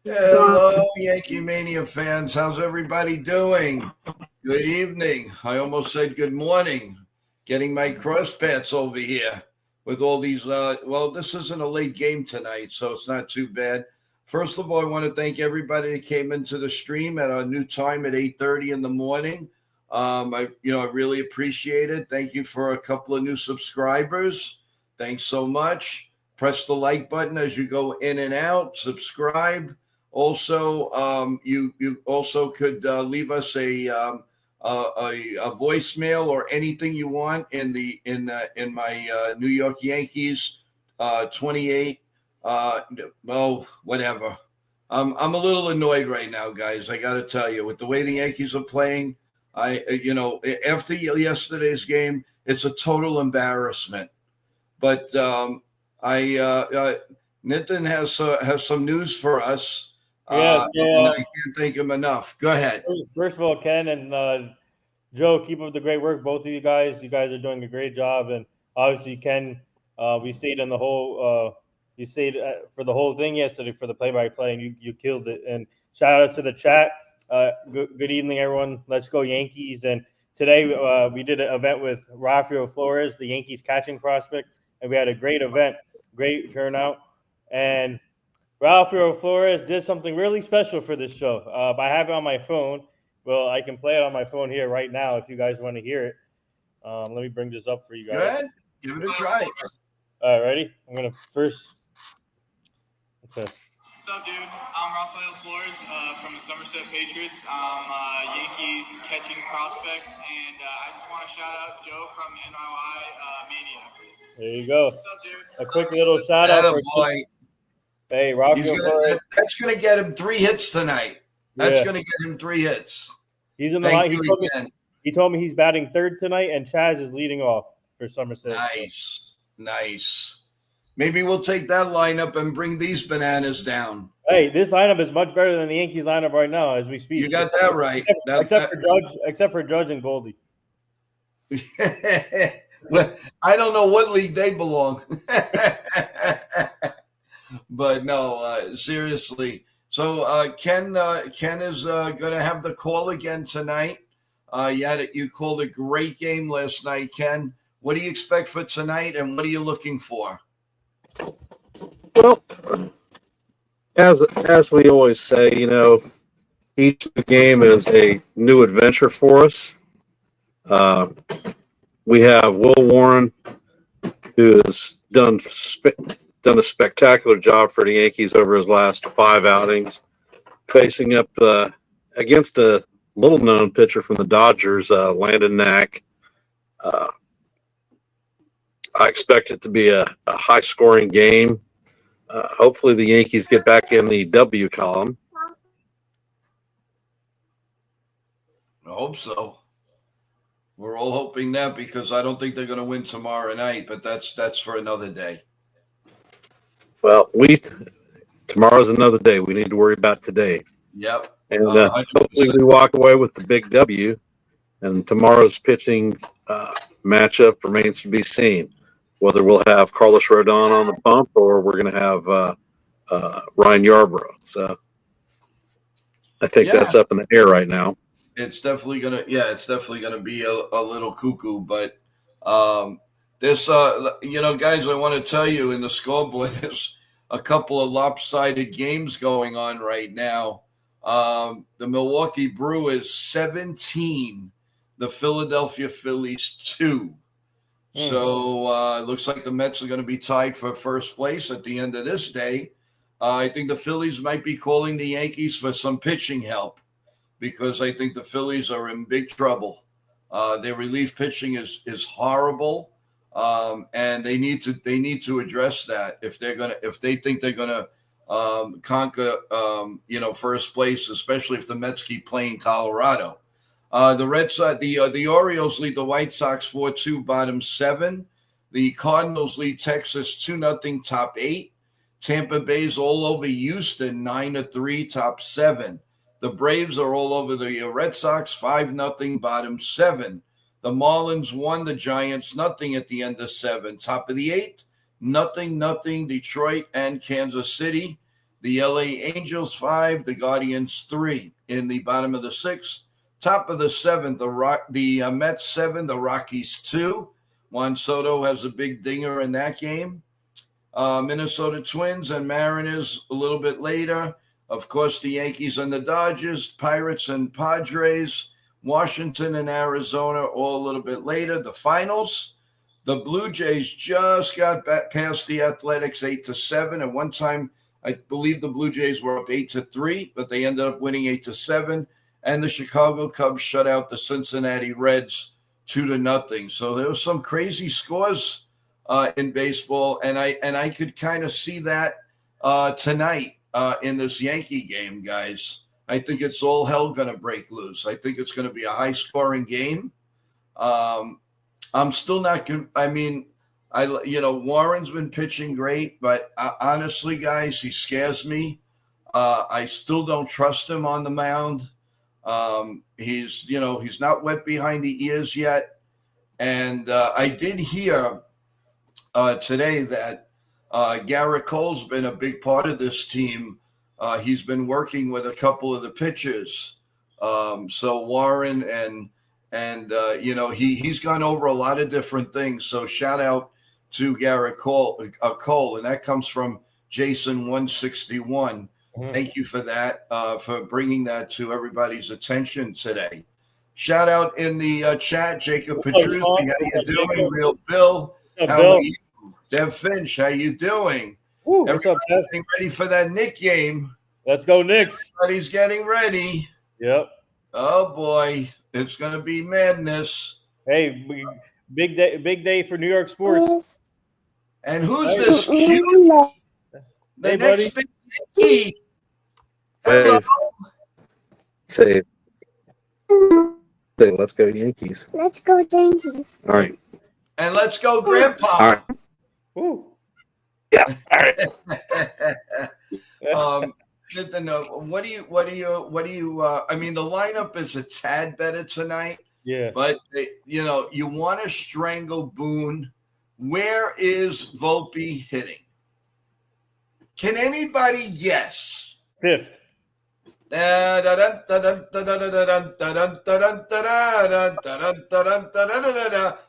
Hello, Yankee Mania fans. How's everybody doing? Good evening. I almost said good morning. Getting my cross pants over here with all these. Well, this isn't a late game tonight, so it's not too bad. First of all, I want to thank everybody that came into the stream at our new time at 8:30 in the morning. I really appreciate it. Thank you for a couple of new subscribers. Thanks so much. Press the like button as you go in and out. Subscribe. Also, you also could leave us a voicemail or anything you want in my New York Yankees 28. Well, whatever. I'm a little annoyed right now, guys. I got to tell you, with the way the Yankees are playing, after yesterday's game, it's a total embarrassment. But Nitin has some news for us. Yeah, And I can't thank him enough. Go ahead. first of all, Ken and Joe, keep up the great work. Both of you guys are doing a great job. And obviously, Ken, we stayed in the whole. You stayed for the whole thing yesterday for the play-by-play, and you killed it. And shout out to the chat. Good evening, everyone. Let's go Yankees! And today we did an event with Rafael Flores, the Yankees catching prospect, and we had a great event, great turnout, and Rafael Flores did something really special for this show. I have it on my phone. Well, I can play it on my phone here right now if you guys want to hear it. Let me bring this up for you guys. Go ahead. Give it a try. All right, ready? I'm going to first. Okay. What's up, dude? I'm Rafael Flores from the Somerset Patriots. I'm Yankees catching prospect, and I just want to shout out Joe from NYY Mania. There you go. What's up, dude? A quick little shout out for boy. Hey, Rafael Flores. That's going to get him 3 hits tonight. That's going to get him 3 hits. He's in the line. He told me he's batting third tonight, and Chaz is leading off for Somerset. Nice. Maybe we'll take that lineup and bring these bananas down. Hey, this lineup is much better than the Yankees lineup right now as we speak. You got that right. Except for Judge and Goldie. Well, I don't know what league they belong. But no, seriously. So Ken is going to have the call again tonight. You called a great game last night, Ken. What do you expect for tonight, and what are you looking for? Well, as we always say, each game is a new adventure for us. We have Will Warren, who has done a spectacular job for the Yankees over his last 5 outings, facing up against a little-known pitcher from the Dodgers, Landon Knack. I expect it to be a high-scoring game. Hopefully the Yankees get back in the W column. I hope so. We're all hoping that, because I don't think they're going to win tomorrow night, but that's for another day. Well, tomorrow's another day. We need to worry about today. Yep. And hopefully we walk away with the big W. And tomorrow's pitching matchup remains to be seen. Whether we'll have Carlos Rodon on the bump or we're going to have Ryan Yarbrough. So I think that's up in the air right now. It's definitely gonna be a little cuckoo, but this guys, I want to tell you, in the scoreboard there's a couple of lopsided games going on right now. The Milwaukee Brewers 17, the Philadelphia Phillies 2. So it looks like the Mets are going to be tied for first place at the end of this day. I think the Phillies might be calling the Yankees for some pitching help, because I think the Phillies are in big trouble. Their relief pitching is horrible, and they need to address that if they think they're gonna conquer first place, especially if the Mets keep playing Colorado. The Red Sox, the Orioles lead the White Sox 4-2, bottom 7. The Cardinals lead Texas 2-0, top 8. Tampa Bay's all over Houston 9-3, top 7. The Braves are all over the Red Sox 5-0, bottom 7. The Marlins won the Giants 0 at the end of 7. Top of the 8, 0-0, Detroit and Kansas City. The LA Angels 5, the Guardians 3. In the bottom of the 6th, top of the 7th, the Mets 7, the Rockies 2. Juan Soto has a big dinger in that game. Minnesota Twins and Mariners a little bit later. Of course, the Yankees and the Dodgers, Pirates and Padres, Washington and Arizona all a little bit later. The finals, the Blue Jays just got back past the Athletics 8-7. At one time, I believe the Blue Jays were up 8-3, but they ended up winning 8-7. And the Chicago Cubs shut out the Cincinnati Reds 2-0. So there was some crazy scores in baseball, and I could kind of see that tonight in this Yankee game, guys. I think it's all hell going to break loose. I think it's going to be a high-scoring game. I'm still not good. I mean, Warren's been pitching great, but honestly, guys, he scares me. I still don't trust him on the mound. He's not wet behind the ears yet. And I did hear today that Garrett Cole's been a big part of this team. He's been working with a couple of the pitchers. So Warren and he's gone over a lot of different things. So shout out to Garrett Cole, and that comes from Jason 161. Thank you for that, for bringing that to everybody's attention today. Shout out in the chat, Jacob Petruzzi. How you doing? Real Bill. How are you? Dev Finch, how you doing? Woo, what's up, Dev? Getting ready for that Knick game. Let's go, Knicks. Everybody's getting ready. Yep. Oh boy, it's gonna be madness. Hey, big day for New York sports. And who's this cute? The Hey, next buddy. big Yankee. Hello. Say, let's go Yankees. Let's go Yankees. All right. And let's go, Grandpa. All right. Woo. Yeah. All right. What do you? I mean, the lineup is a tad better tonight, Yeah. but you want to strangle Boone. Where is Volpe hitting? Can anybody guess? 5th.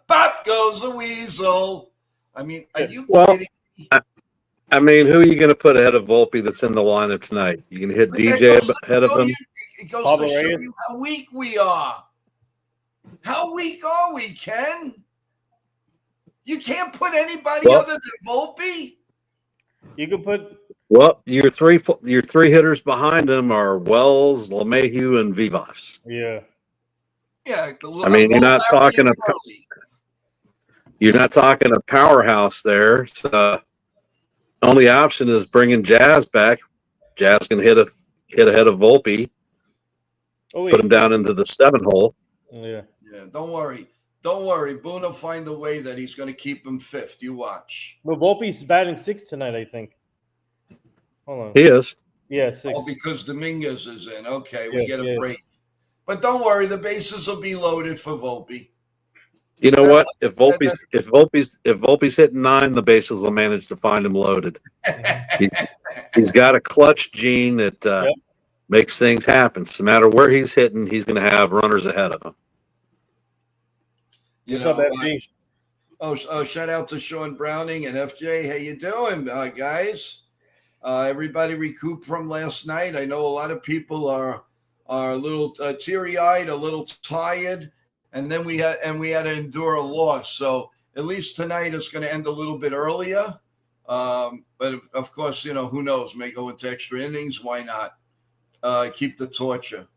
Pop goes the weasel. I mean, are you Well, kidding? I mean, who are you going to put ahead of Volpe that's in the lineup tonight? You can hit DJ ahead of him. It goes Pablo to show Reyes? you how weak we are. How weak are we, Ken? You can't put anybody Well- other than Volpe? You can put Well, your three hitters behind him are Wells, LeMahieu, and Vivas. yeah. Yeah. I mean, you're not talking a a powerhouse there. So only option is bringing Jazz back. Jazz can hit ahead of Volpe, Oh, put him down into the 7 hole. Yeah. Yeah, don't worry. Don't worry. Boone will find a way that he's going to keep him 5th. You watch. But Volpe's batting 6th tonight, I think. Hold on. He is. Yeah, 6th. Oh, because Dominguez is in. Okay, we Yes, get a yes. break. But don't worry, the bases will be loaded for Volpe. You know what? If Volpe's hitting 9, the bases will manage to find him loaded. He's got a clutch gene that makes things happen. So no matter where he's hitting, he's going to have runners ahead of him. You What's know, up, FG? shout out to Sean Browning and FJ. How you doing, guys? Everybody recouped from last night. I know a lot of people are a little teary-eyed, a little tired, and then we had to endure a loss. So at least tonight it's going to end a little bit earlier. But of course, who knows? May go into extra innings. Why not? Keep the torture.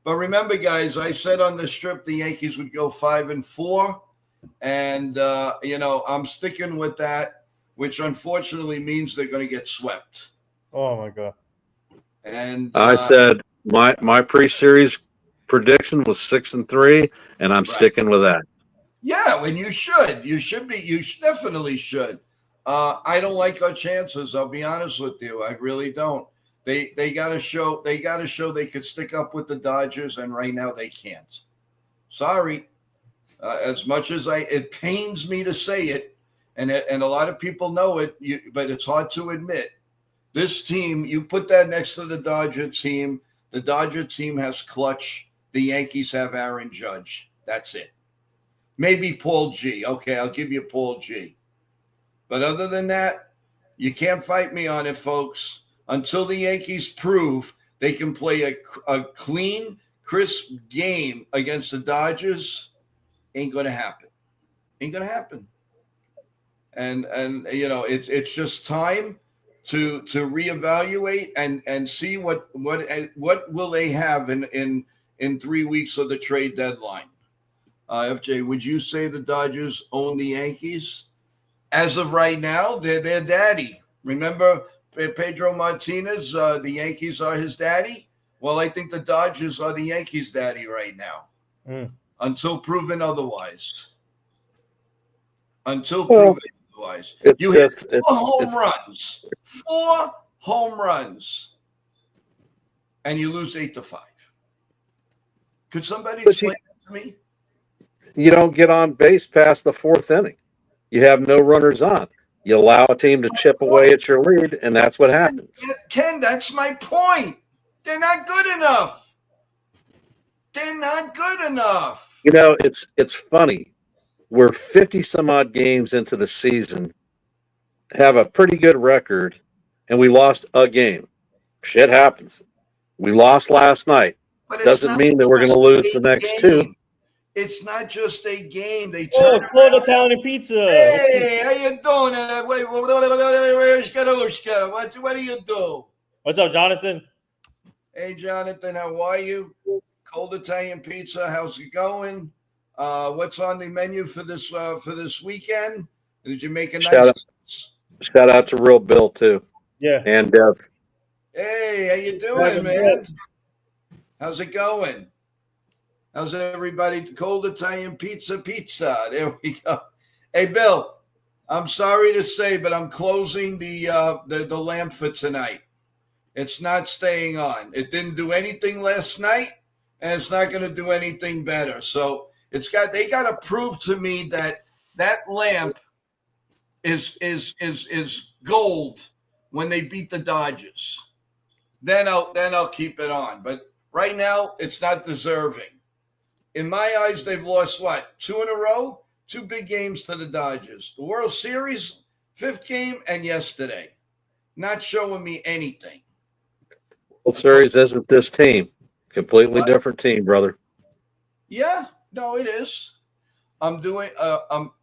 But remember, guys, I said on the strip the Yankees would go 5-4, and I'm sticking with that, which unfortunately means they're going to get swept. Oh my God. And I said my pre-series prediction was 6-3, and I'm sticking with that. yeah, and you should. You should be. You definitely should. I don't like our chances. I'll be honest with you. I really don't. They got to show. They got to show they could stick up with the Dodgers, and right now they can't. Sorry. As much as it pains me to say it, and a lot of people know it, but it's hard to admit. This team, you put that next to the Dodger team. The Dodger team has Clutch. The Yankees have Aaron Judge. That's it. Maybe Paul G. Okay, I'll give you Paul G. But other than that, you can't fight me on it, folks. Until the Yankees prove they can play a clean, crisp game against the Dodgers, ain't going to happen. Ain't going to happen. And you know, it's just time to reevaluate and see what will they have in 3 weeks of the trade deadline. FJ, would you say the Dodgers own the Yankees? As of right now, they're their daddy. Remember Pedro Martinez, the Yankees are his daddy? Well, I think the Dodgers are the Yankees' daddy right now, until proven otherwise. Until proven otherwise. You hit 4 home runs. 4 home runs. And you lose 8-5. Could somebody explain that to me? You don't get on base past the 4th inning. You have no runners on. You allow a team to chip away at your lead, and that's what happens. Ken, that's my point. They're not good enough. They're not good enough. You know, it's funny. We're 50-some-odd games into the season, have a pretty good record, and we lost a game. Shit happens. We lost last night. Doesn't mean that we're going to lose the next 2. It's not just a game. They turn Florida Italian Pizza. Hey, how you doing? Wait, what do you do? What's up, Jonathan? Hey, Jonathan, how are you? Cold Italian Pizza, how's it going? What's on the menu for this weekend? Did you make a nice shout out to Real Bill too? Yeah. And Dev. Hey, how you doing, man? How's it going? How's everybody? Cold Italian Pizza. There we go. Hey, Bill, I'm sorry to say, but I'm closing the lamp for tonight. It's not staying on. It didn't do anything last night, and it's not going to do anything better. So they got to prove to me that lamp is gold when they beat the Dodgers. Then I'll keep it on. But right now, it's not deserving. In my eyes, they've lost, 2 in a row? 2 big games to the Dodgers. The World Series, 5th game, and yesterday. Not showing me anything. World Series isn't this team. Completely different team, brother. Yeah, no, it is. I'm doing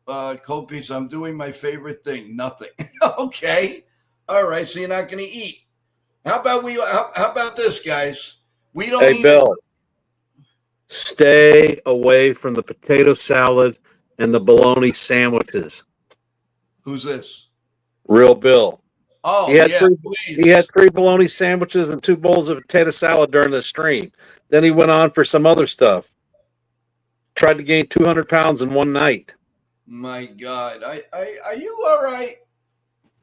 cold pizza. I'm doing my favorite thing, nothing. Okay. All right, so you're not going to eat. How about this, guys? We don't Hey, Bill. Stay away from the potato salad and the bologna sandwiches. Who's this? Real Bill. Oh, he had 3 bologna sandwiches and 2 bowls of potato salad during the stream. Then he went on for some other stuff. Tried to gain 200 pounds in one night. My God. Are you all right?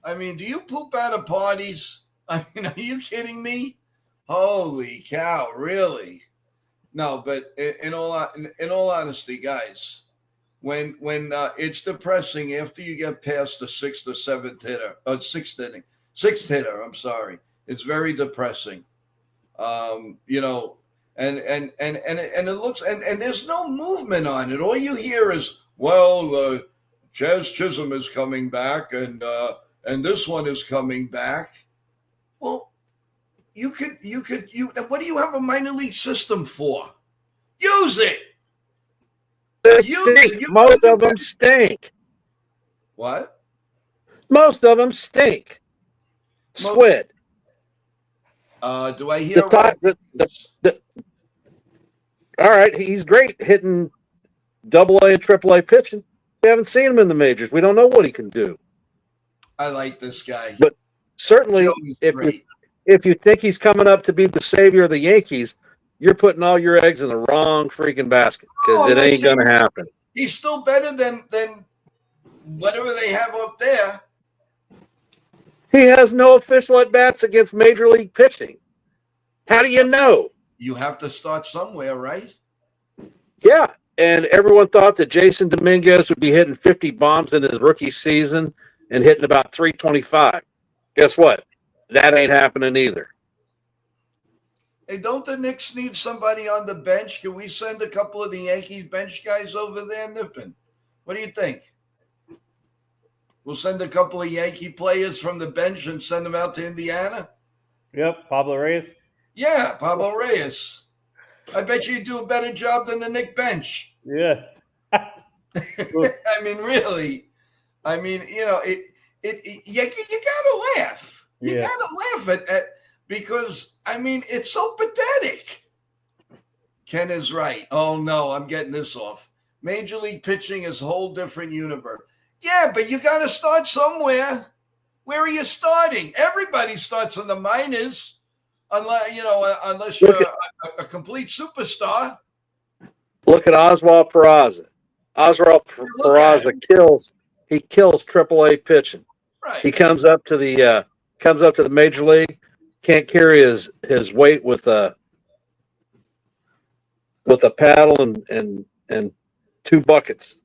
I mean, do you poop out of parties? I mean, are you kidding me? Holy cow, really? No, but in all honesty, guys, when it's depressing after you get past the 6th or 7th hitter, or 6th inning, 6th hitter. I'm sorry, it's very depressing. You know, and it looks and there's no movement on it. All you hear is, well, Jazz Chisholm is coming back, and this one is coming back. Well. You what do you have a minor league system for? Use it. Most of them stink. What? Most of them stink. Squid. Do I hear all right, he's great hitting AA and AAA pitching. We haven't seen him in the majors. We don't know what he can do. I like this guy. But certainly if you think he's coming up to be the savior of the Yankees, you're putting all your eggs in the wrong freaking basket because it ain't going to happen. He's still better than whatever they have up there. He has no official at-bats against major league pitching. How do you know? You have to start somewhere, right? Yeah, and everyone thought that Jason Dominguez would be hitting 50 bombs in his rookie season and hitting about 325. Guess what? that ain't happening either. Hey, don't the Knicks need somebody on the bench? Can we send a couple of the Yankees bench guys over there, Nippin? What do you think? We'll send a couple of Yankee players from the bench and send them out to Indiana? Yep, Pablo Reyes. Yeah, Pablo Reyes. I bet you do a better job than the Knick bench. Yeah. I mean, really. I mean, you know, you gotta laugh. You Yeah. gotta laugh at because I mean it's so pathetic. Ken is right. Oh no, I'm getting this off. Major league pitching is a whole different universe. Yeah, but you gotta start somewhere. Where are you starting? Everybody starts in the minors, unless you're a complete superstar. Look at Oswald Peraza. Oswald Peraza kills AAA pitching. Right. He comes up to the major league, can't carry his weight with a paddle and 2 buckets.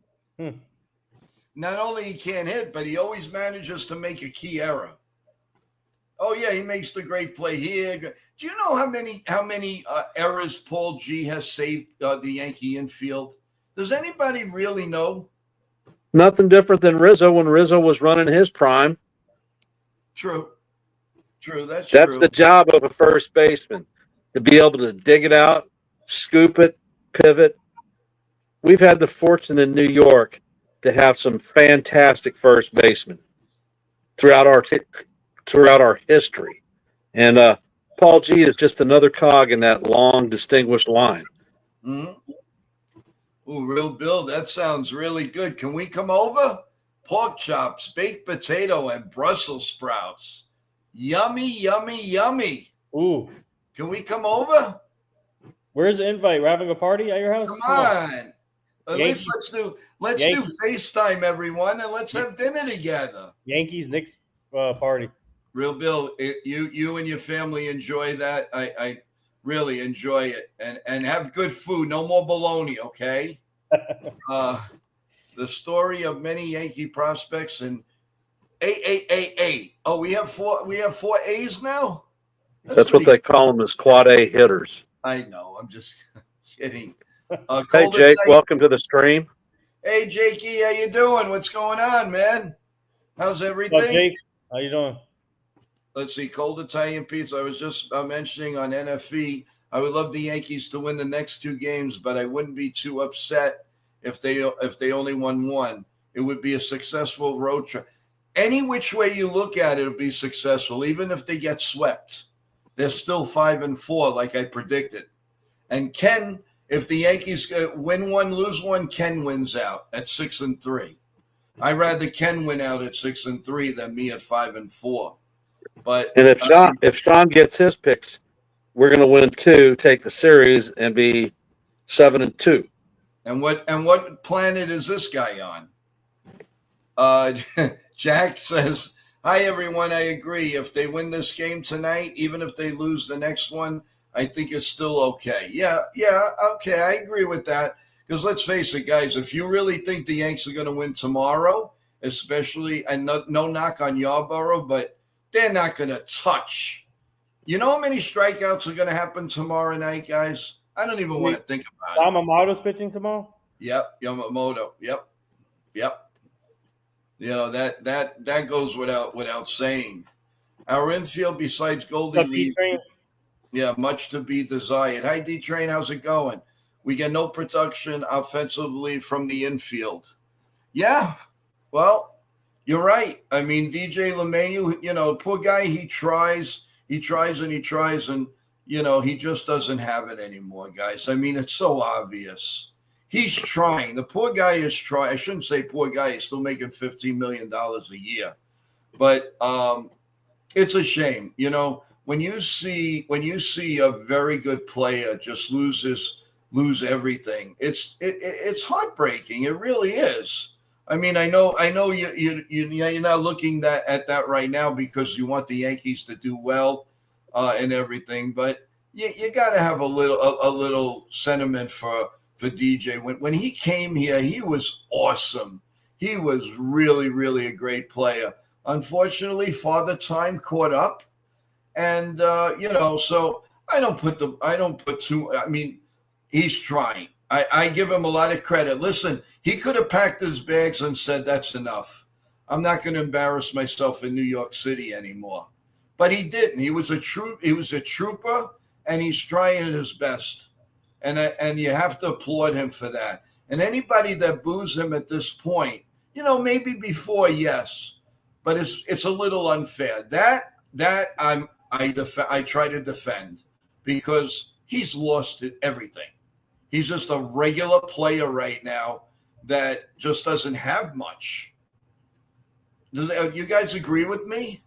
Not only he can't hit, but he always manages to make a key error. Oh yeah, he makes the great play here. Do you know how many errors Paul G has saved the Yankee infield? Does anybody really know? Nothing different than Rizzo when Rizzo was running his prime. True. That's That's true. the job of a first baseman, to be able to dig it out, scoop it, pivot. We've had the fortune in New York to have some fantastic first basemen throughout our history, and Paul G is just another cog in that long, distinguished line. Mm-hmm. Ooh, Real Bill, that sounds really good. Can we come over? Pork chops, baked potato, and Brussels sprouts. Yummy, yummy, yummy. Ooh. Can we come over? Where's the invite? We're having a party at your house? Come on. At Yankees. least let's do FaceTime, everyone, and let's have dinner together. Yankees Knicks party. Real Bill, you and your family enjoy that. I really enjoy it, and have good food. No more baloney, okay? The story of many Yankee prospects and A. Oh, we have four A's now. That's what they call them, as quad A hitters. I know. I'm just kidding. Hey, Jake, welcome to the stream. Hey, Jakey, how you doing? What's going on, man? How's everything? What's up, Jake? How you doing? Let's see. Cold Italian pizza. I was just mentioning on NFE. I would love the Yankees to win the next 2 games, but I wouldn't be too upset if they only won 1. It would be a successful road trip. Any which way you look at it, it'll be successful. Even if they get swept, they're still 5-4, like I predicted. And Ken, if the Yankees win 1, lose 1, Ken wins out at 6-3. I'd rather Ken win out at 6-3 than me at 5-4. But and if Sean gets his picks, we're going to win 2, take the series, and be 7-2. And what planet is this guy on? Jack says, "Hi everyone. I agree. If they win this game tonight, even if they lose the next one, I think it's still okay." Yeah, okay. I agree with that. Because let's face it, guys, if you really think the Yanks are going to win tomorrow, especially, and no knock on Yarborough, but they're not going to touch. You know how many strikeouts are going to happen tomorrow night, guys? I don't even want to think about it. Yamamoto's pitching tomorrow? Yep, Yamamoto. Yep. You know, that goes without saying. Our infield, besides Goldie Lee, much to be desired. Hi, D-Train, how's it going? We get no production offensively from the infield. Yeah, well, you're right. I mean, DJ LeMahieu, poor guy, he tries, and, he just doesn't have it anymore, guys. I mean, it's so obvious. He's trying. The poor guy is trying. I shouldn't say poor guy. He's still making $15 million a year. But it's a shame. When you see a very good player just lose everything, it's heartbreaking. It really is. I mean, I know you're not looking at that right now because you want the Yankees to do well and everything, but you got to have a little sentiment for DJ. When he came here, he was awesome. He was really, really a great player. Unfortunately, Father Time caught up, And so I don't put too. I mean, he's trying. I give him a lot of credit. Listen, he could have packed his bags and said, "That's enough. I'm not going to embarrass myself in New York City anymore." But he didn't. He was a trooper, and he's trying his best. And you have to applaud him for that. And anybody that boos him at this point, maybe before, yes, but it's a little unfair. That I try to defend because he's lost everything. He's just a regular player right now that just doesn't have much. Do you guys agree with me?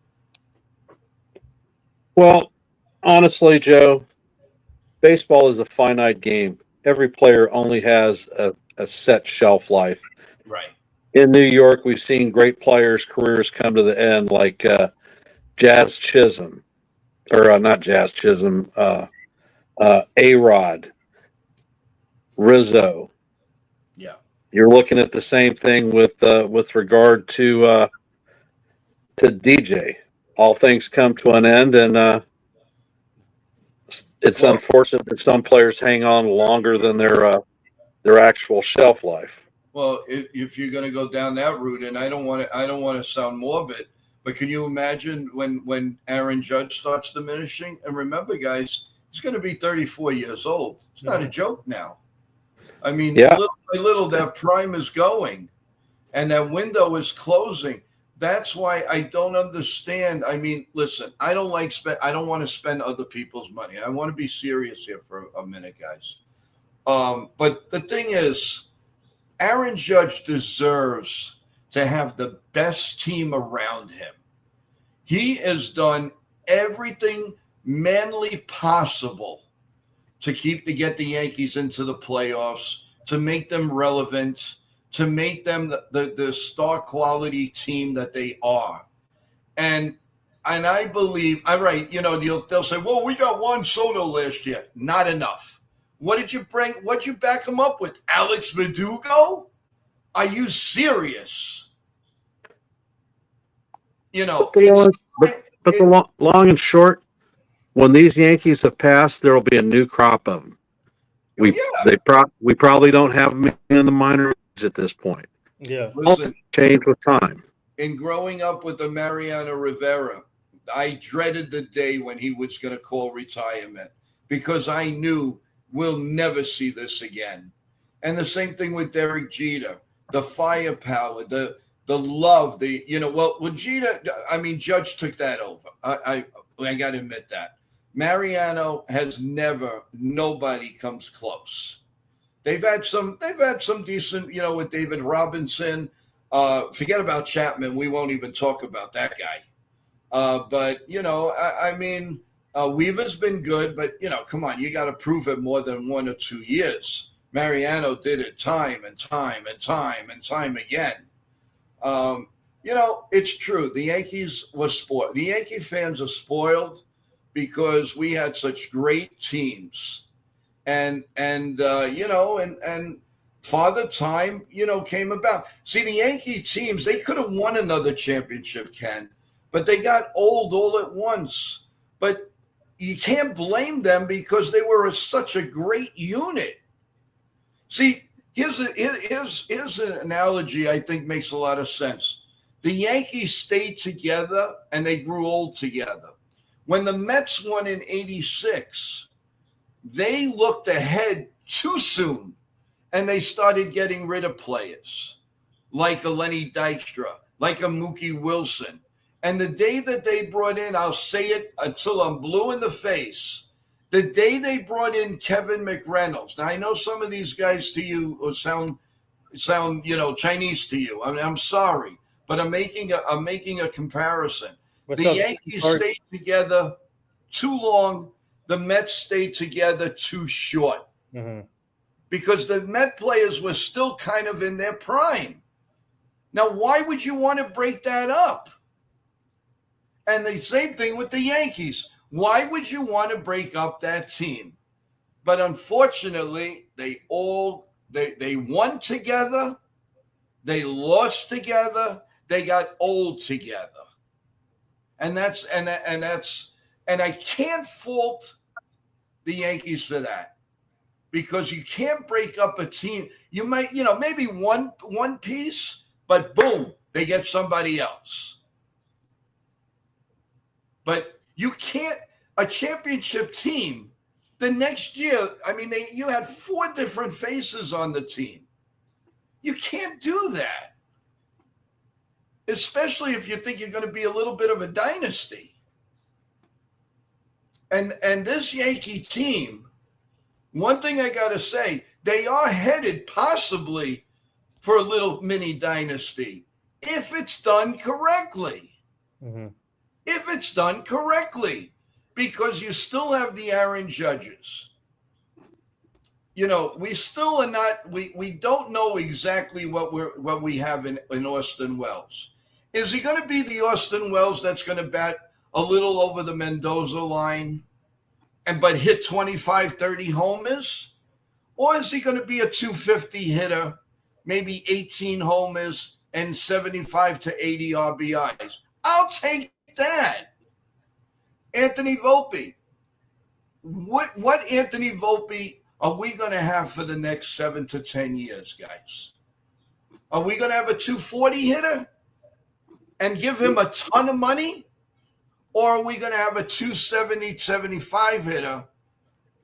Well, honestly, Joe, baseball is a finite game. Every player only has a set shelf life. Right. In New York, we've seen great players' careers come to the end, like Jazz Chisholm, or not Jazz Chisholm, A-Rod, Rizzo. Yeah. You're looking at the same thing with regard to DJ. All things come to an end, and it's unfortunate that some players hang on longer than their actual shelf life. Well, if you're going to go down that route, and I don't want to sound morbid, but can you imagine when Aaron Judge starts diminishing? And remember, guys, he's going to be 34 years old. It's not a joke now. I mean, little by little, that prime is going, and that window is closing. That's why I don't understand. I mean, listen, I don't want to spend other people's money. I want to be serious here for a minute, guys. But the thing is, Aaron Judge deserves to have the best team around him. He has done everything manly possible to get the Yankees into the playoffs, to make them relevant, to make them the star quality team that they are. And I believe, all right, they'll say, well, we got Juan Soto last year. Not enough. What did you bring? What'd you back him up with? Alex Verdugo? Are you serious? But the long and short, when these Yankees have passed, there will be a new crop of them. We probably don't have them in the minor leagues at this point. Yeah, listen, change with time. In growing up with the Mariano Rivera, I dreaded the day when he was going to call retirement because I knew we'll never see this again. And the same thing with Derek Jeter, the firepower, the love, with Jeter, I mean, Judge took that over. I got to admit that. Mariano has nobody comes close. They've had some decent, with David Robinson. Forget about Chapman. We won't even talk about that guy. But I mean, Weaver's been good, but come on, you got to prove it more than 1 or 2 years. Mariano did it time and time and time and time again. It's true. The Yankees were spoiled. The Yankee fans are spoiled because we had such great teams, and Father Time, came about. See, the Yankee teams, they could have won another championship, Ken, but they got old all at once. But you can't blame them because they were such a great unit. See, here's an analogy I think makes a lot of sense. The Yankees stayed together and they grew old together. When the Mets won in '86, they looked ahead too soon and they started getting rid of players like a Lenny Dykstra, like a Mookie Wilson. And the day that they brought in, I'll say it until I'm blue in the face, the day they brought in Kevin McReynolds. Now, I know some of these guys to you sound Chinese to you. I mean, I'm sorry, but I'm making a comparison. The Yankees stayed together too long. The Mets stayed together too short. Mm-hmm. Because the Met players were still kind of in their prime. Now, why would you want to break that up? And the same thing with the Yankees. Why would you want to break up that team? But unfortunately, they won together, they lost together, they got old together. And And I can't fault the Yankees for that, because you can't break up a team. You might, maybe one piece, but boom, they get somebody else. But you can't, a championship team, the next year, you had 4 different faces on the team. You can't do that, especially if you think you're going to be a little bit of a dynasty. And this Yankee team, one thing I got to say, they are headed possibly for a little mini dynasty if it's done correctly. Mm-hmm. If it's done correctly, because you still have the Aaron Judges. We still are not. We don't know exactly what we have in Austin Wells. Is he going to be the Austin Wells that's going to bat a little over the Mendoza line but hit 25, 30 homers? Or is he going to be a 250 hitter, maybe 18 homers and 75 to 80 RBIs? I'll take that. Anthony Volpe. What Anthony Volpe are we going to have for the next 7 to 10 years, guys? Are we going to have a 240 hitter and give him a ton of money? Or are we going to have a 270, 75 hitter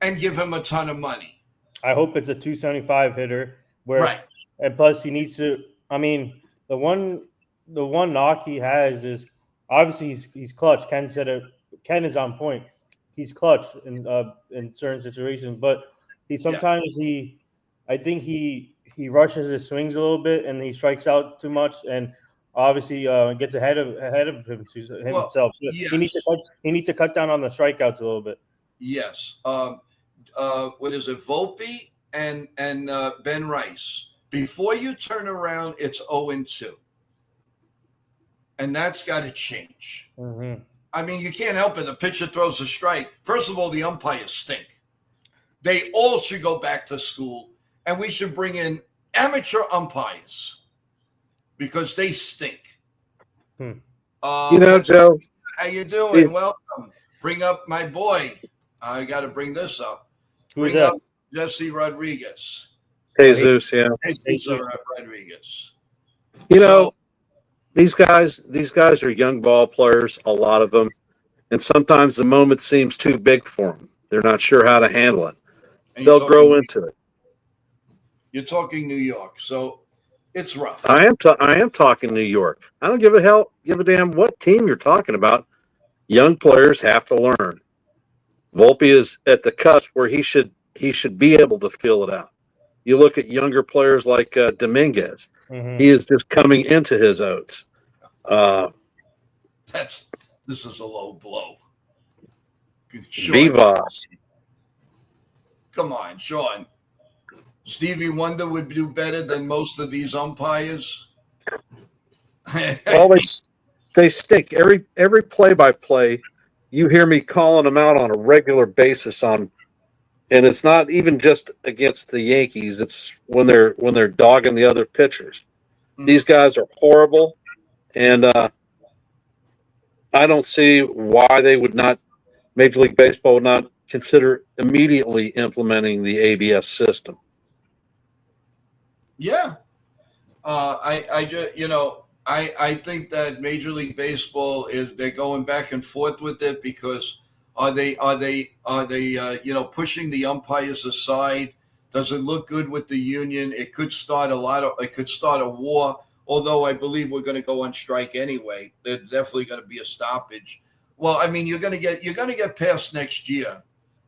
and give him a ton of money? I hope it's a 275 hitter Right. And plus he needs to, the one knock he has is obviously he's clutch. Ken is on point. He's clutch in certain situations, but I think he rushes his swings a little bit and he strikes out too much, and obviously gets ahead of himself. Well, yes. He needs to cut down on the strikeouts a little bit. Yes. What is it? Volpe and Ben Rice. Before you turn around, it's 0-2. And that's got to change. Mm-hmm. You can't help it. The pitcher throws a strike. First of all, the umpires stink. They all should go back to school, and we should bring in amateur umpires because they stink. Joe. How you doing? Welcome. Bring up my boy. I got to bring this up. Who's bring that? up Jesse Rodriguez. Jesus, yeah. Jesus Rodriguez. These guys are young ball players, a lot of them, and sometimes the moment seems too big for them. They're not sure how to handle it. They'll grow into it. You're talking New York, so it's rough. I am talking New York. I don't give a damn what team you're talking about. Young players have to learn. Volpe is at the cusp where he should be able to feel it out. You look at younger players like Dominguez. Mm-hmm. He is just coming into his oats. This is a low blow. Vivas. Come on, Sean. Stevie Wonder would do better than most of these umpires. Well, they stink. Every play-by-play, you hear me calling them out on a regular basis and it's not even just against the Yankees. It's when they're dogging the other pitchers. These guys are horrible, and I don't see why they would not. Major League Baseball would not consider immediately implementing the ABS system. Yeah, I think that Major League Baseball they're going back and forth with it because are they pushing the umpires aside? Does it look good with the union? It could start a war. Although I believe we're going to go on strike anyway. There's definitely going to be a stoppage. Well, you're going to get past next year,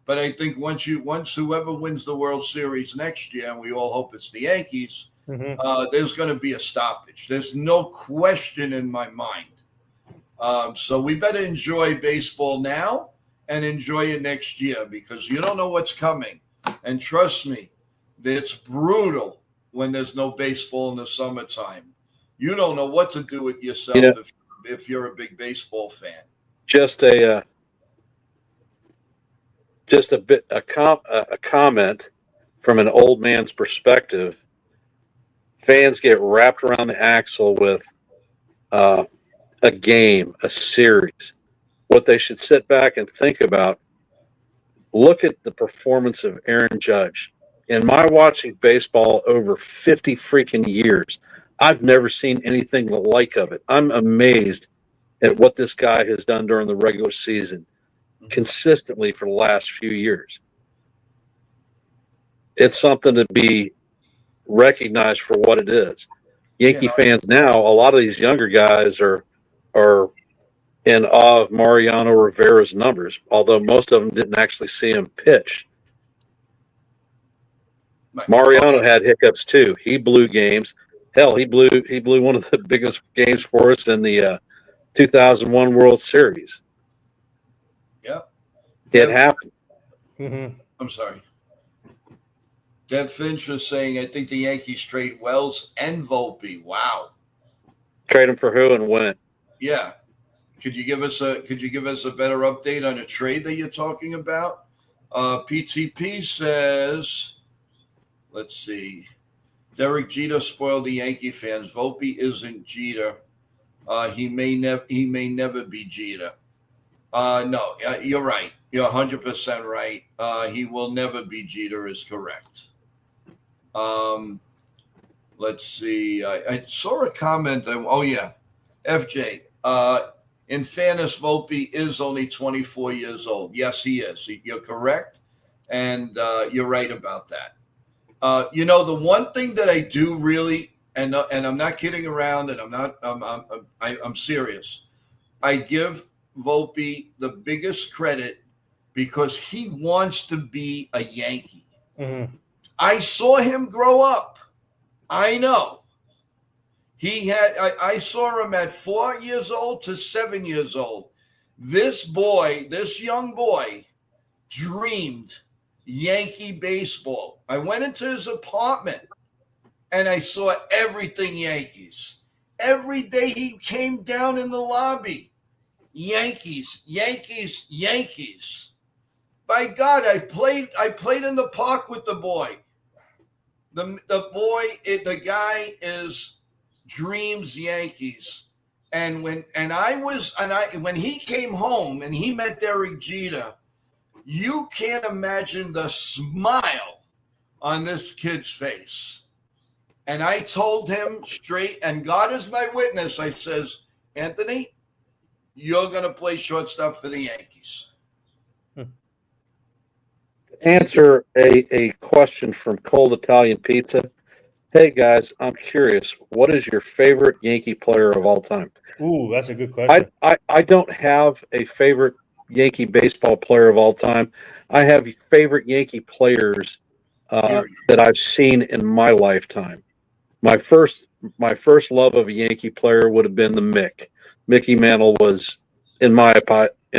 but I think once whoever wins the World Series next year, and we all hope it's the Yankees, there's going to be a stoppage. There's no question in my mind. So we better enjoy baseball now and enjoy it next year because you don't know what's coming. And trust me, it's brutal when there's no baseball in the summertime. You don't know what to do with yourself if you're a big baseball fan. Just a comment from an old man's perspective. Fans get wrapped around the axle with a game, a series. what they should sit back and think about, look at the performance of Aaron Judge. In my watching baseball over 50 freaking years, I've never seen anything the like of it. I'm amazed at what this guy has done during the regular season consistently for the last few years. It's something to be recognized for what it is. Yankee fans now, a lot of these younger guys are in awe of Mariano Rivera's numbers, although most of them didn't actually see him pitch. Mariano had hiccups too. He blew games. Hell, he blew one of the biggest games for us in the 2001 World Series. Yep. It happened. Mm-hmm. I'm sorry. Deb Finch was saying, I think the Yankees trade Wells and Volpe. Wow. Trade him for who and when? Yeah. Could you give us a better update on a trade that you're talking about? PTP says, let's see. Derek Jeter spoiled the Yankee fans. Volpe isn't Jeter. He may never be Jeter. No, you're right. You're 100% right. He will never be Jeter is correct. Let's see. I saw a comment. FJ. In fairness, Volpe is only 24 years old. Yes, he is. You're correct, and you're right about that. The one thing that I do really, and I'm not kidding around, and I'm serious. I give Volpe the biggest credit because he wants to be a Yankee. Mm-hmm. I saw him grow up. I know. I saw him at 4 years old to 7 years old. This young boy, dreamed Yankee baseball. I went into his apartment and I saw everything Yankees. Every day he came down in the lobby. Yankees, Yankees, Yankees. By God, I played in the park with the boy. The guy dreams Yankees. And when he came home and he met Derek Jeter, you can't imagine the smile on this kid's face. And I told him straight, and God is my witness, I says, Anthony, you're going to play shortstop for the Yankees. Answer a question from Cold Italian Pizza. Hey, guys, I'm curious. What is your favorite Yankee player of all time? Ooh, that's a good question. I don't have a favorite Yankee baseball player of all time. I have favorite Yankee players that I've seen in my lifetime. My first love of a Yankee player would have been the Mick. Mickey Mantle was, in my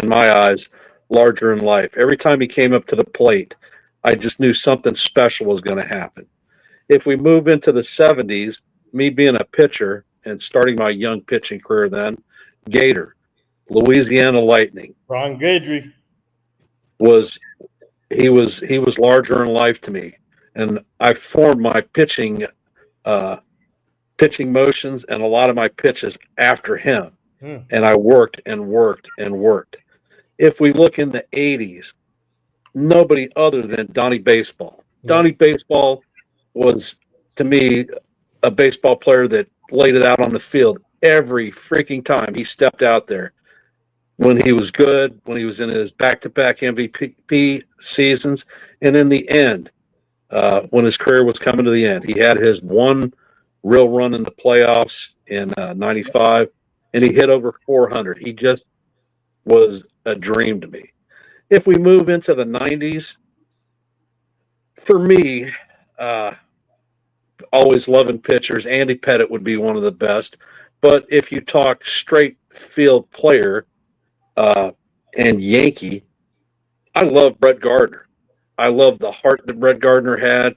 eyes, larger in life. Every time he came up to the plate, I just knew something special was going to happen. If we move into the 70s, me being a pitcher and starting my young pitching career then, Gator, Louisiana Lightning. Ron Guidry was larger in life to me. And I formed my pitching motions and a lot of my pitches after him. And I worked and worked and worked. If we look in the 80s, nobody other than Donnie Baseball. Donnie Baseball was, to me, a baseball player that laid it out on the field every freaking time he stepped out there. When he was good, when he was in his back-to-back MVP seasons, and in the end, when his career was coming to the end. He had his one real run in the playoffs in 95, and he hit over 400. He just was a dream to me. If we move into the 90s, for me, always loving pitchers, Andy Pettitte would be one of the best. But if you talk straight field player and Yankee, I love Brett Gardner. I love the heart that Brett Gardner had.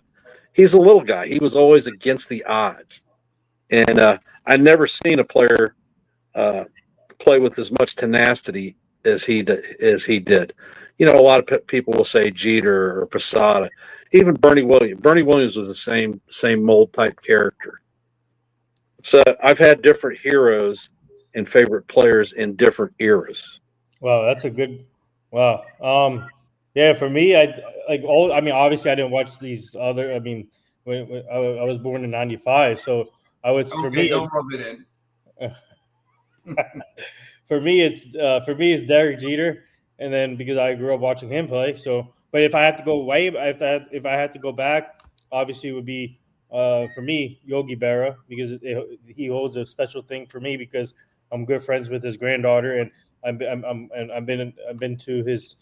He's a little guy. He was always against the odds. And I never seen a player play with as much tenacity as he did. You know, a lot of people will say Jeter or Posada, even Bernie Williams. Bernie Williams was the same mold type character. So I've had different heroes and favorite players in different eras. Wow, that's a good. Wow. Yeah, for me, I like all. I mean, obviously, I didn't watch these other. I mean, when I was born in '95, so I was for Okay, me. don't rub it in. For me it's Derek Jeter, and then because I grew up watching him play. So, but if I had to go away, if I had to go back, obviously it would be for me Yogi Berra because he holds a special thing for me because I'm good friends with his granddaughter, and I've been to his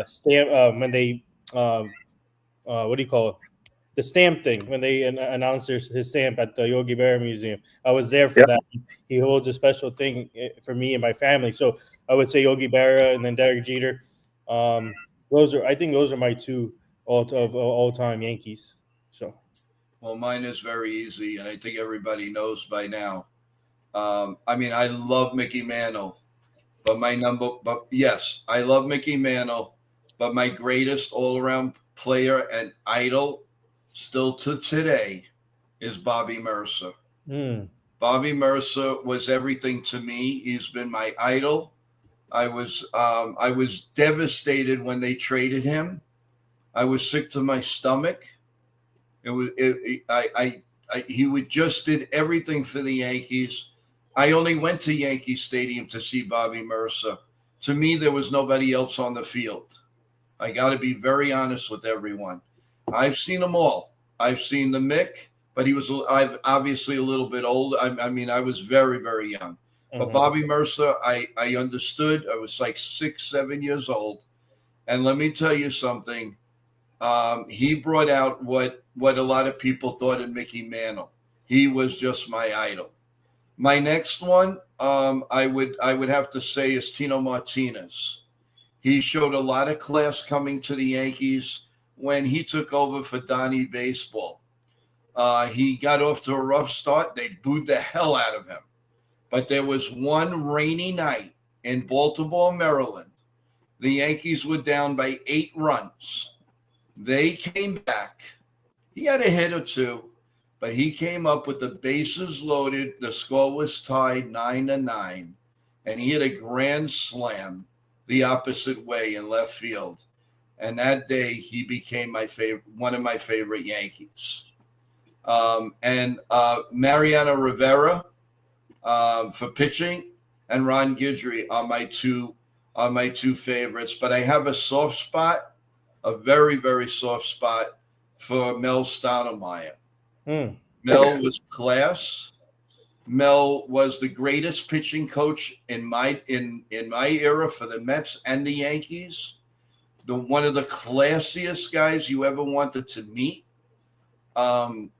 stamp when they what do you call it, the stamp thing when they announced his stamp at the Yogi Berra Museum. I was there for Yep. that. He holds a special thing for me and my family. So I would say Yogi Berra and then Derek Jeter. I think those are my two all time Yankees. So Well, mine is very easy, and I think everybody knows by now. I mean, I love Mickey Mantle, but yes, I love Mickey Mantle, but my greatest all around player and idol still to today is Bobby Mercer. mm, Bobby Mercer was everything to me. He's been my idol. I was devastated when they traded him. I was sick to my stomach. It was he would just did everything for the Yankees. I only went to Yankee Stadium to see Bobby Mercer. To me, there was nobody else on the field. I got to be very honest with everyone. I've seen them all. I've seen the Mick, but I've obviously a little bit old. I mean, I was very, very young. But mhm. Bobby Mercer, I understood. I was like 6, 7 years old. And let me tell you something. He brought out what a lot of people thought of Mickey Mantle. He was just my idol. My next one, I would have to say is Tino Martinez. He showed a lot of class coming to the Yankees when he took over for Donnie Baseball. He got off to a rough start. They booed the hell out of him. But there was one rainy night in Baltimore, Maryland. The Yankees were down by 8 runs. They came back. He had a hit or two, but he came up with the bases loaded. The score was tied 9-9, and he hit a grand slam the opposite way in left field. And that day, he became one of my favorite Yankees. And Mariano Rivera for pitching, and Ron Guidry are my two favorites. But I have a soft spot. A very, very soft spot for Mel Stoudemire. Mm. Mel was class. Mel was the greatest pitching coach in my era for the Mets and the Yankees. One of the classiest guys you ever wanted to meet. And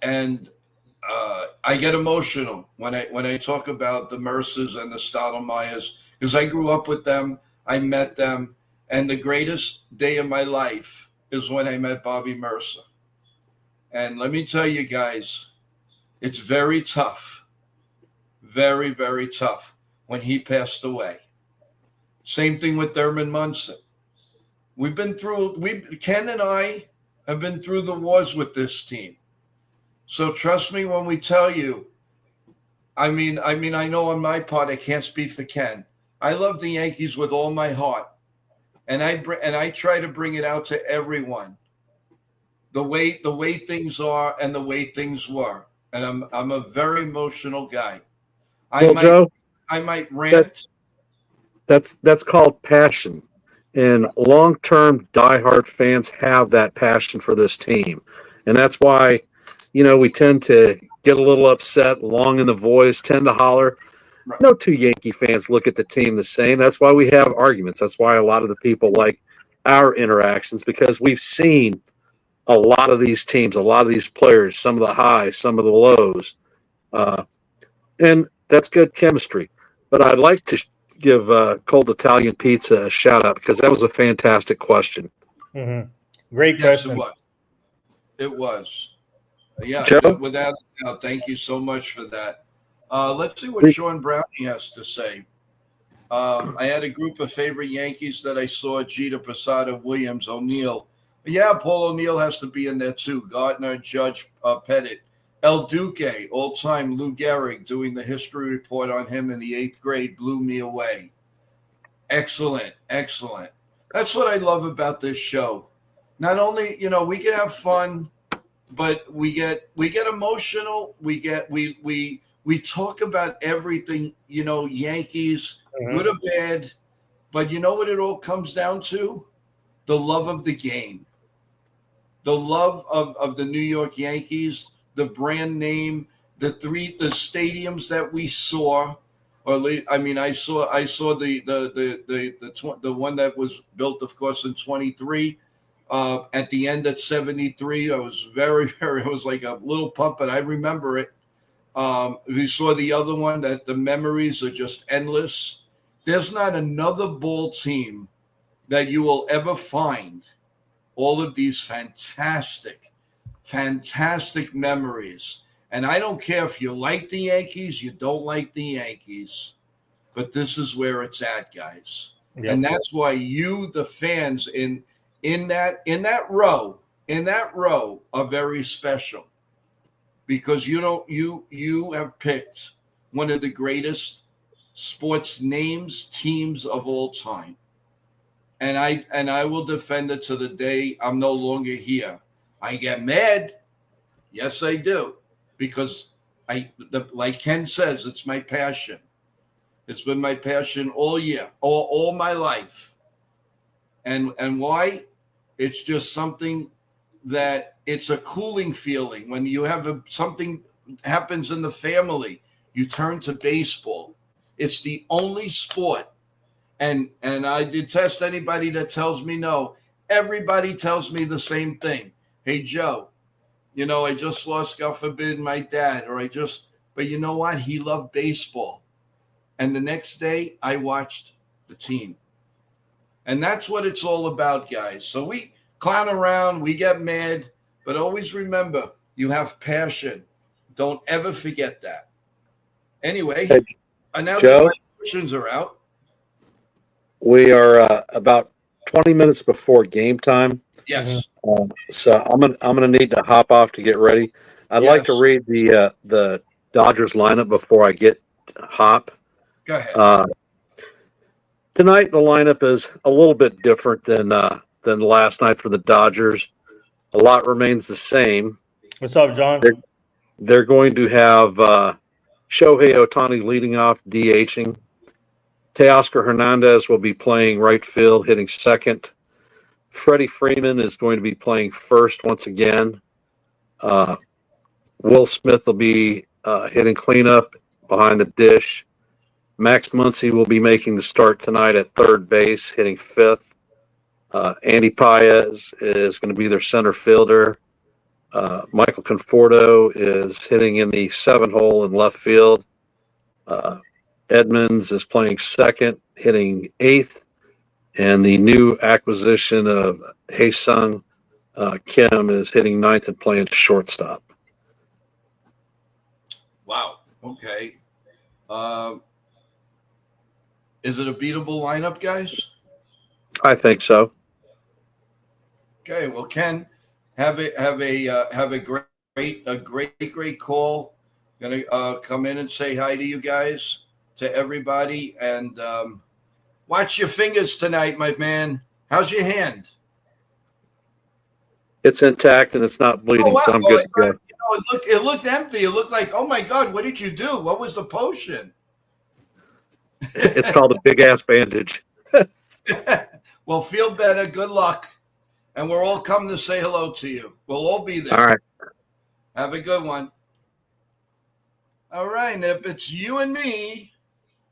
I get emotional when I talk about the Mercers and the Stoudemires because I grew up with them. I met them. And the greatest day of my life is when I met Bobby Mercer. And let me tell you guys, it's very tough, very, very tough when he passed away. Same thing with Thurman Munson. Ken and I have been through the wars with this team. So trust me when we tell you, I mean, I know on my part, I can't speak for Ken. I love the Yankees with all my heart. And I try to bring it out to everyone. The way things are and the way things were. And I'm a very emotional guy. Joe, I might rant. that's called passion. And long-term diehard fans have that passion for this team. And that's why, we tend to get a little upset, long in the voice, tend to holler. Right. No two Yankee fans look at the team the same. That's why we have arguments. That's why a lot of the people like our interactions, because we've seen a lot of these teams, a lot of these players, some of the highs, some of the lows. And that's good chemistry. But I'd like to give Cold Italian Pizza a shout out because that was a fantastic question. Mm-hmm. Great Yes, question. It was. Yeah, Joe? without a doubt. Thank you so much for that. Let's see what Sean Browning has to say. I had a group of favorite Yankees that I saw: Jeter, Posada, Williams, O'Neill. Yeah, Paul O'Neill has to be in there too. Gardner, Judge, Pettit, El Duque, all-time Lou Gehrig, doing the history report on him in the 8th grade, blew me away. Excellent, excellent. That's what I love about this show. Not only, we can have fun, but we get emotional. We talk about everything, Yankees, good or bad. But you know what it all comes down to? The love of the game. The love of the New York Yankees, the brand name, the stadiums that we saw. I saw the one that was built, of course, in 23. At the end at 73, I was I was like a little puppet. I remember it. We saw the other one that the memories are just endless. There's not another ball team that you will ever find all of these fantastic, fantastic memories. And I don't care if you like the Yankees, you don't like the Yankees, but this is where it's at, guys. Yep. And that's why you, the fans in that row are very special, because you have picked one of the greatest sports teams of all time. And I will defend it to the day I'm no longer here. I get mad. Yes, I do. Because like Ken says, it's my passion. It's been my passion all year, all my life. And why? It's just something that it's a cooling feeling. When you have something happens in the family, you turn to baseball. It's the only sport. And I detest anybody that tells me no. Everybody tells me the same thing. Hey, Joe, I just lost, God forbid, my dad, but you know what? He loved baseball. And the next day I watched the team. And that's what it's all about, guys. So we clown around, we get mad, but always remember, you have passion. Don't ever forget that. Anyway, now Joe, the questions are out. We are about 20 minutes before game time. Yes. So I'm gonna need to hop off to get ready. I'd like to read the Dodgers lineup before I get hop. Go ahead. Tonight the lineup is a little bit different than last night for the Dodgers. A lot remains the same. What's up, John? They're going to have Shohei Ohtani leading off, DHing. Teoscar Hernandez will be playing right field, hitting second. Freddie Freeman is going to be playing first once again. Will Smith will be hitting cleanup behind the dish. Max Muncy will be making the start tonight at third base, hitting fifth. Andy Paez is going to be their center fielder. Michael Conforto is hitting in the 7-hole in left field. Edmonds is playing second, hitting eighth. And the new acquisition of Hae-Sung Kim is hitting ninth and playing shortstop. Wow. Okay. Is it a beatable lineup, guys? I think so. Okay. Well, Ken, have a great call. Gonna come in and say hi to you guys, to everybody, and watch your fingers tonight, my man. How's your hand? It's intact and it's not bleeding, so I'm good to go. It looked empty. It looked like, oh my God, what did you do? What was the potion? It's called a big ass bandage. Well, feel better. Good luck. And we're all coming to say hello to you. We'll all be there. All right. Have a good one. All right, Nip. It's you and me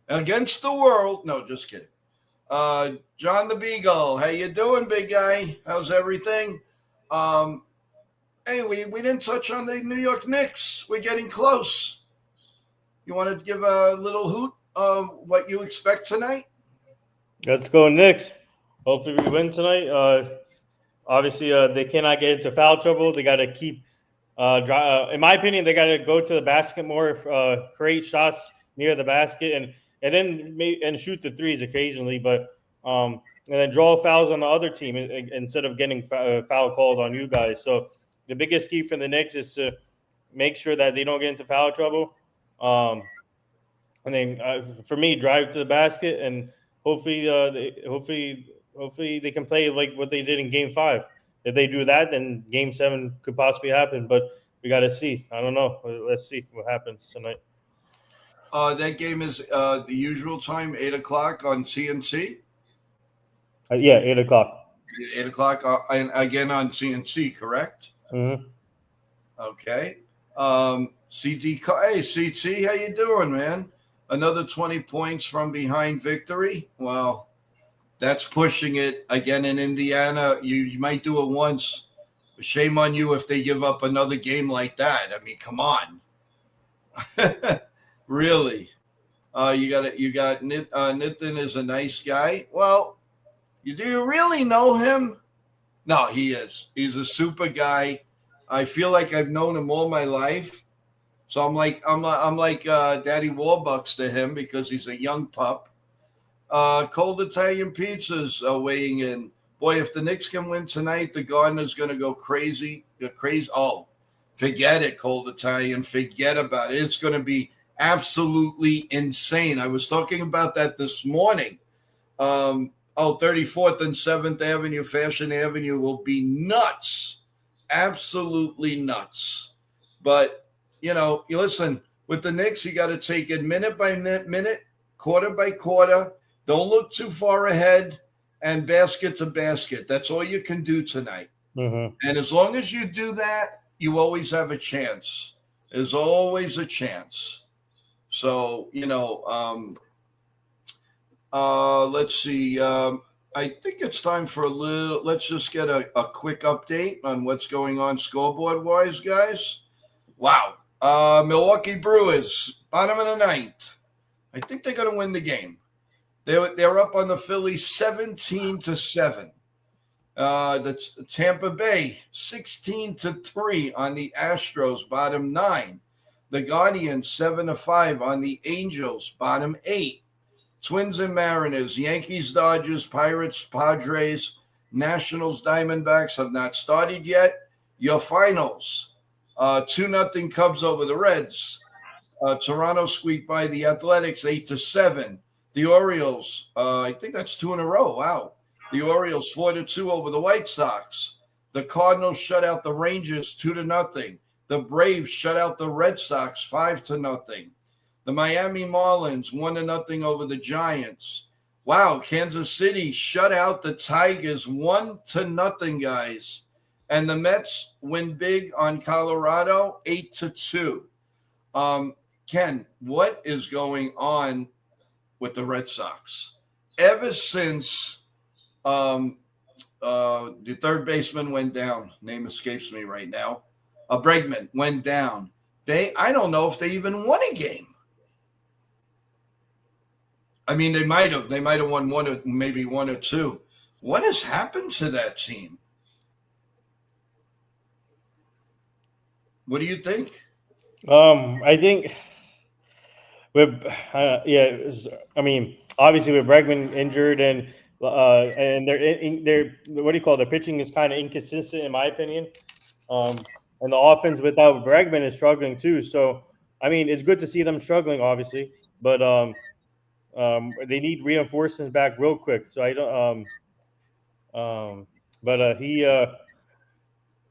against the world. No, just kidding. John the Beagle. How you doing, big guy? How's everything? Hey, we didn't touch on the New York Knicks. We're getting close. You want to give a little hoot of what you expect tonight? Let's go, Knicks. Hopefully we win tonight. Obviously, they cannot get into foul trouble. They got to keep in my opinion, they got to go to the basket more, create shots near the basket, and then shoot the threes occasionally, but and then draw fouls on the other team instead of getting foul called on you guys. So the biggest key for the Knicks is to make sure that they don't get into foul trouble, and then for me, drive to the basket and hopefully, hopefully they can play like what they did in Game 5. If they do that, then Game 7 could possibly happen. But we got to see. I don't know. Let's see what happens tonight. That game is the usual time, 8:00 on CNC. Yeah, 8:00. 8:00, and again on CNC, correct? Mm-hmm. Okay. CT, hey CT, how you doing, man? Another 20 points from behind victory. Well, that's pushing it again in Indiana. You might do it once. Shame on you if they give up another game like that. I mean, come on. Really? You got Nitin is a nice guy. Well, do you really know him? No, he is. He's a super guy. I feel like I've known him all my life. So I'm like Daddy Warbucks to him because he's a young pup. Cold Italian Pizzas weighing in. Boy, if the Knicks can win tonight, the Gardener's going to go crazy. Crazy. Oh, forget it, Cold Italian. Forget about it. It's going to be absolutely insane. I was talking about that this morning. 34th and 7th Avenue, Fashion Avenue will be nuts. Absolutely nuts. But, you listen, with the Knicks, you got to take it minute by minute, quarter by quarter. Don't look too far ahead, and basket to basket. That's all you can do tonight. Mm-hmm. And as long as you do that, you always have a chance. There's always a chance. So, let's see. I think it's time for let's just get a quick update on what's going on scoreboard-wise, guys. Wow. Milwaukee Brewers, bottom of the ninth. I think they're going to win the game. They're up on the Phillies 17-7. That's Tampa Bay 16-3 on the Astros, bottom 9. The Guardians 7-5 on the Angels, bottom 8. Twins and Mariners, Yankees, Dodgers, Pirates, Padres, Nationals, Diamondbacks have not started yet. Your finals, 2-0 Cubs over the Reds. Toronto squeaked by the Athletics 8-7. The Orioles, I think that's 2 in a row. Wow. The Orioles 4-2 over the White Sox. The Cardinals shut out the Rangers 2-0. The Braves shut out the Red Sox 5-0. The Miami Marlins 1-0 over the Giants. Wow, Kansas City shut out the Tigers 1-0, guys. And the Mets win big on Colorado 8-2. Ken, what is going on with the Red Sox? Ever since the third baseman went down, name escapes me right now, Bregman went down, I don't know if they even won a game. I mean, they might have won one or maybe 1 or 2. What has happened to that team? What do you think? I think obviously with Bregman injured and they're what do you call it? Their pitching is kind of inconsistent in my opinion. And the offense without Bregman is struggling too. So I mean, it's good to see them struggling, obviously, but they need reinforcements back real quick. So I don't.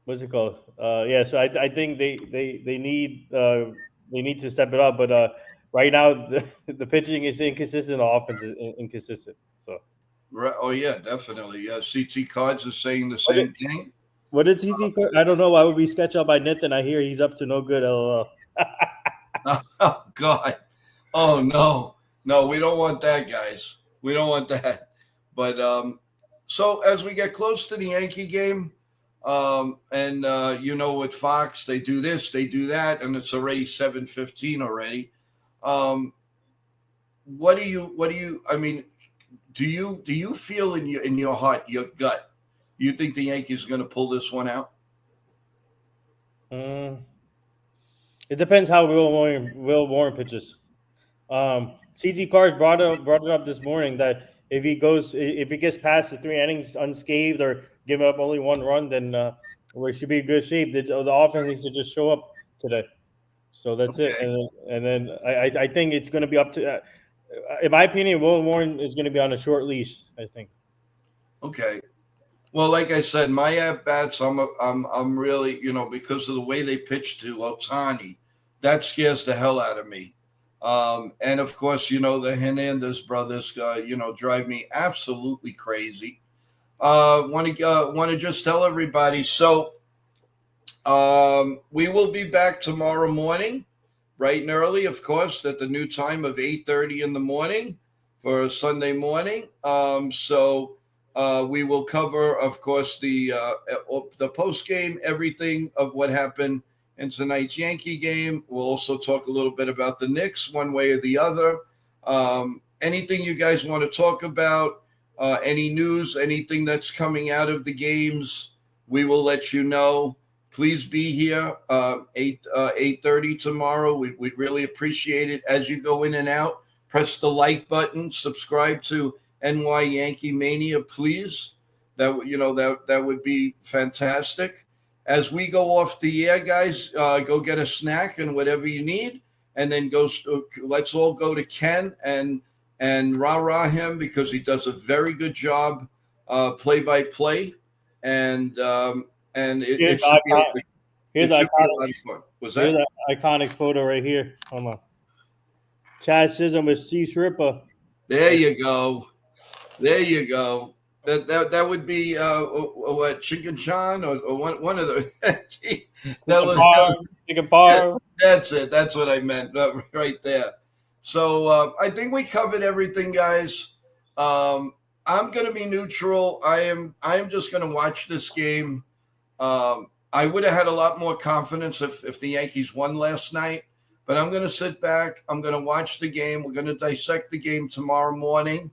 What's it called? So I think they need to step it up. But right now the pitching is inconsistent, the offense is inconsistent. So. Right. Oh yeah, definitely. Yeah, CT Cards is saying the same thing. What did CT Cards? I don't know. Why would we sketch out by Nathan? I hear he's up to no good. LOL. Oh God. Oh no. No, we don't want that, guys. We don't want that. But so as we get close to the Yankee game, with Fox, they do this, they do that, and it's already 7:15 already. What do you? I mean, do you feel in your heart, your gut, you think the Yankees are going to pull this one out? It depends how Will Warren pitches. CT Cards brought it up this morning that if he gets past the 3 innings unscathed or give up only 1 run, then we should be in good shape. The offense needs to just show up today. So that's it. And then I think it's going to be up to in my opinion, Will Warren is going to be on a short leash. I think. Okay. Well, like I said, my at bats, I'm really, because of the way they pitch to Otani, that scares the hell out of me. And of course, the Hernandez brothers, drive me absolutely crazy. Want to just tell everybody. So, we will be back tomorrow morning, bright and early, of course, at the new time of 8:30 in the morning for Sunday morning. We will cover, of course, the post game, everything of what happened in tonight's Yankee game. We'll also talk a little bit about the Knicks, one way or the other. Anything you guys want to talk about, any news, anything that's coming out of the games, we will let you know. Please be here 8:30 tomorrow. We'd really appreciate it. As you go in and out, press the like button, subscribe to NY Yankee Mania, please. That would be fantastic. As we go off the air, guys, go get a snack and whatever you need, and then let's all go to Ken and rah him, because he does a very good job play by play, and it should be a lot of fun. Was that? Here's an iconic photo right here. Hold on. Chad Sism with Steve Srippa. There you go. There you go. That would be what, Chicken Chan or one of the. Chicken bar. That's it. That's what I meant right there. So I think we covered everything, guys. I'm going to be neutral. I am just going to watch this game. I would have had a lot more confidence if the Yankees won last night, but I'm going to sit back. I'm going to watch the game. We're going to dissect the game tomorrow morning,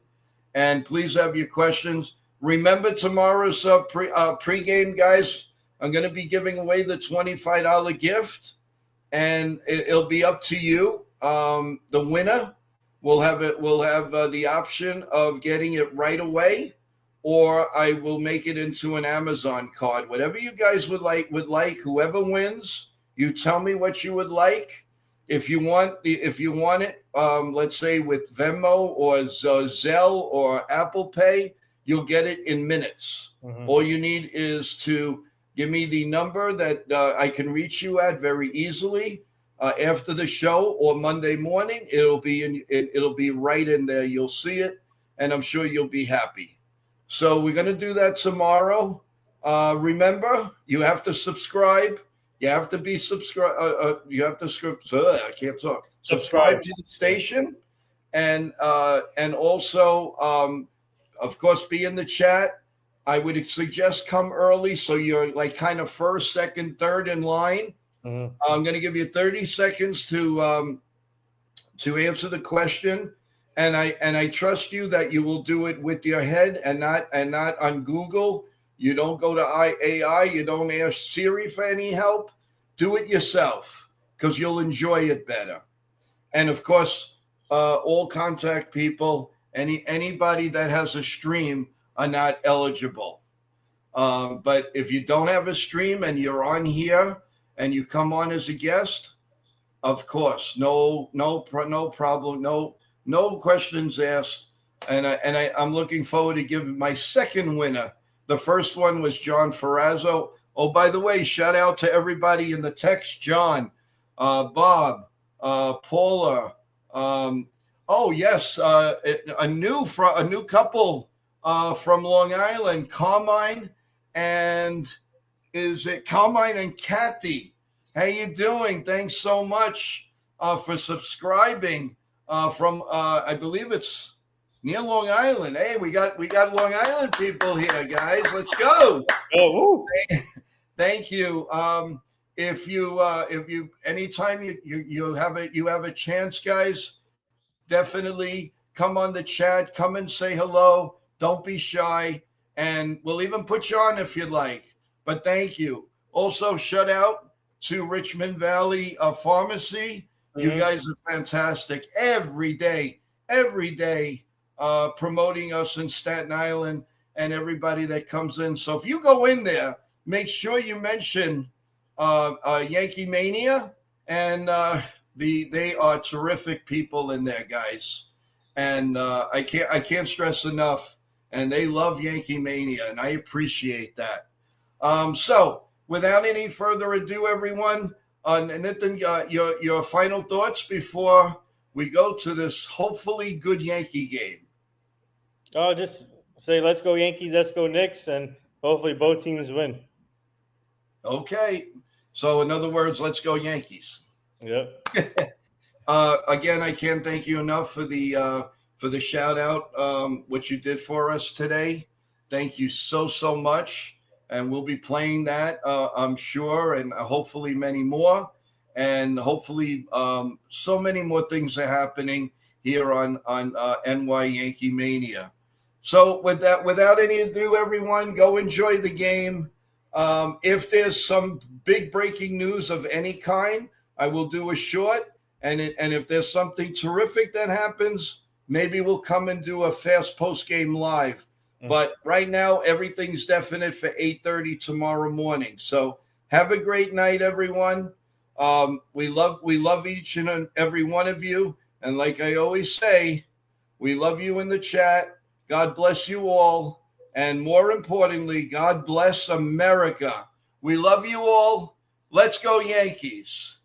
and please have your questions. Remember tomorrow's pregame, guys. I'm going to be giving away the $25 gift, and it'll be up to you. The winner will have the option of getting it right away, or I will make it into an Amazon card. Whatever you guys would like. Whoever wins, you tell me what you would like. If you want it, let's say with Venmo or Zelle or Apple Pay, you'll get it in minutes. Mm-hmm. All you need is to give me the number that I can reach you at very easily after the show or Monday morning. It'll be right in there. You'll see it, and I'm sure you'll be happy. So we're going to do that tomorrow. Remember, you have to subscribe. You have to be subscribed. You have to I can't talk. Subscribe to the station, and also, of course, be in the chat. I would suggest come early so you're like kind of first, second, third in line. Mm-hmm. I'm going to give you 30 seconds to answer the question, and I trust you that you will do it with your head and not on Google. You don't go to AI. You don't ask Siri for any help. Do it yourself because you'll enjoy it better. And of course, all contact people, anybody that has a stream are not eligible. But if you don't have a stream and you're on here and you come on as a guest, of course, no problem, no questions asked. And I'm looking forward to giving my second winner. The first one was John Ferrazzo. Oh, by the way, shout out to everybody in the text: John, Bob, Paula. Oh yes, a new couple from Long Island, Carmine and Kathy? How you doing? Thanks so much for subscribing from I believe it's near Long Island. Hey, we got Long Island people here, guys. Let's go. Oh, thank you. If you anytime you have a chance, guys, definitely come on the chat. Come and say hello. Don't be shy, and we'll even put you on if you'd like. But thank you. Also, shout out to Richmond Valley Pharmacy. Mm-hmm. You guys are fantastic every day, promoting us in Staten Island and everybody that comes in. So if you go in there, make sure you mention Yankee Mania, and they are terrific people in there, guys. and I can't stress enough. And they love Yankee Mania, and I appreciate that. So, without any further ado, everyone, Nathan, your final thoughts before we go to this hopefully good Yankee game. Oh, just say let's go Yankees, let's go Knicks, and hopefully both teams win. Okay. So, in other words, let's go Yankees. Yep. Again, I can't thank you enough for the shout out, what you did for us today. Thank you so much. And we'll be playing that, I'm sure, and hopefully many more. And hopefully so many more things are happening here on NY Yankee Mania. So with that, without any ado, everyone, go enjoy the game. If there's some big breaking news of any kind, I will do a short. And if there's something terrific that happens, maybe we'll come and do a fast post-game live. But right now, everything's definite for 8:30 tomorrow morning. So have a great night, everyone. We love each and every one of you. And like I always say, we love you in the chat. God bless you all. And more importantly, God bless America. We love you all. Let's go Yankees.